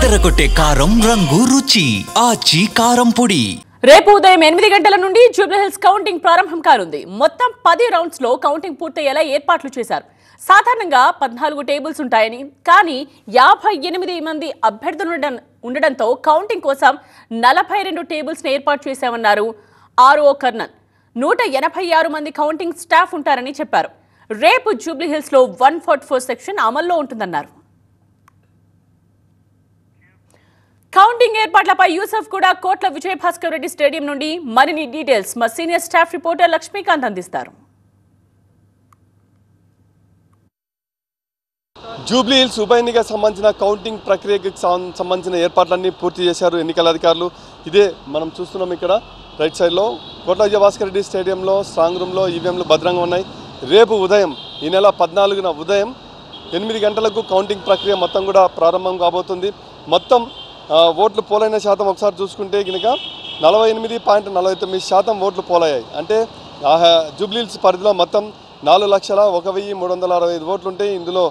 అదరగొట్టే కారం రంగు రుచి ఆచి కారం పొడి. రేపు ఉదయం 8 గంటల నుండి జూబ్లీహిల్స్ కౌంటింగ్ ప్రారంభం కానుంది. మొత్తం 10 రౌండ్స్ లో కౌంటింగ్ పూర్తయ్యేలా ఏర్పాట్లు చేశారు. సాధారణంగా 14 టేబుల్స్ ఉంటాయని, కానీ 58 మంది అభ్యర్థులు ఉండడంతో కౌంటింగ్ కోసం 42 టేబుల్స్ ని ఏర్పాటు చేశామన్నారు ఆర్ఓ కర్నల్. 186 మంది కౌంటింగ్ స్టాఫ్ ఉంటారని చెప్పారు. రేపు జూబ్లీహిల్స్ లో 144 సెక్షన్ అమల్లో ఉంటుందన్నారు. కౌంటింగ్ ఏర్పాట్లపై యూసఫ్ కూడా కోట్ల విజయభాస్కర్ రెడ్డి స్టేడియం నుండి మరిన్ని డీటెయిల్స్ మా సీనియర్ స్టాఫ్ రిపోర్టర్ లక్ష్మీకాంత్ అందిస్తారు. జూబ్లీహిల్స్ ఉప ఎన్నికకు సంబంధించిన కౌంటింగ్ ప్రక్రియకు సంబంధించిన ఏర్పాట్లన్నీ పూర్తి చేశారు ఎన్నికల అధికారులు. ఇదే మనం చూస్తున్నాం ఇక్కడ రైట్ సైడ్లో కోట్ల విజయభాస్కర్ రెడ్డి స్టేడియంలో స్ట్రాంగ్ రూమ్లో ఈవీఎంలు భద్రంగా ఉన్నాయి. రేపు ఉదయం ఈ నెల 14న ఉదయం 8 గంటలకు కౌంటింగ్ ప్రక్రియ మొత్తం కూడా ప్రారంభం కాబోతుంది. మొత్తం ఓట్లు పోలైన శాతం ఒకసారి చూసుకుంటే కనుక 48.49% ఓట్లు పోలయ్యాయి. అంటే జూబ్లీహిల్స్ పరిధిలో మొత్తం 4,01,365 ఓట్లు ఉంటాయి. ఇందులో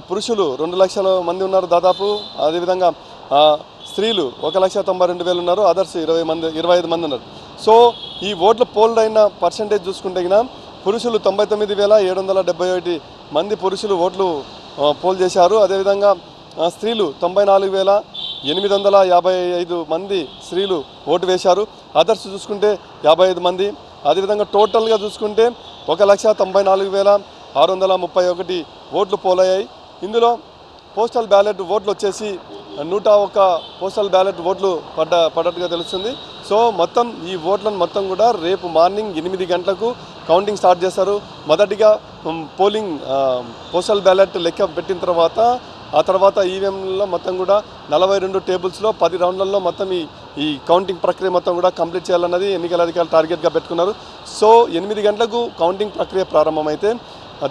పురుషులు 2 లక్షల మంది ఉన్నారు దాదాపు. అదేవిధంగా స్త్రీలు 1,92,000 ఉన్నారు. అదర్స్ 25 మంది ఉన్నారు. సో ఈ ఓట్లు పోల్ అయిన పర్సంటేజ్ చూసుకుంటే కనుక పురుషులు 99,771 మంది పురుషులు ఓట్లు పోల్ చేశారు. అదేవిధంగా స్త్రీలు 94,855 మంది స్త్రీలు ఓటు వేశారు. అదర్స్ చూసుకుంటే 55 మంది. అదేవిధంగా టోటల్గా చూసుకుంటే 1,94,631 ఓట్లు పోలయ్యాయి. ఇందులో పోస్టల్ బ్యాలెట్ ఓట్లు వచ్చేసి 101 పోస్టల్ బ్యాలెట్ ఓట్లు పడ్డట్టుగా తెలుస్తుంది. సో మొత్తం ఈ ఓట్లను మొత్తం కూడా రేపు మార్నింగ్ 8 గంటలకు కౌంటింగ్ స్టార్ట్ చేస్తారు. మొదటిగా పోలింగ్ పోస్టల్ బ్యాలెట్ లెక్క పెట్టిన తర్వాత ఈవీఎంలో మొత్తం కూడా 42 టేబుల్స్లో 10 రౌండ్లలో మొత్తం ఈ కౌంటింగ్ ప్రక్రియ మొత్తం కూడా కంప్లీట్ చేయాలన్నది ఎన్నికల అధికారులు టార్గెట్గా పెట్టుకున్నారు. సో 8 గంటలకు కౌంటింగ్ ప్రక్రియ ప్రారంభమైతే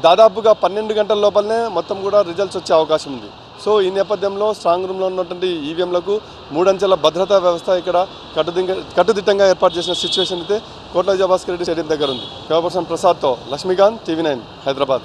దాదాపుగా 12 గంటల లోపలనే మొత్తం కూడా రిజల్ట్స్ వచ్చే అవకాశం ఉంది. సో ఈ నేపథ్యంలో స్ట్రాంగ్ రూమ్లో ఉన్నటువంటి ఈవీఎంలకు 3 అంచెల భద్రతా వ్యవస్థ ఇక్కడ కట్టుదిట్టంగా ఏర్పాటు చేసిన సిచ్యువేషన్ అయితే కోట్ల విజయభాస్కర్ రెడ్డి స్టేడియం దగ్గర ఉంది. కెమెరా పర్సన్ ప్రసాద్తో లక్ష్మీకాంత్, TV9 హైదరాబాద్.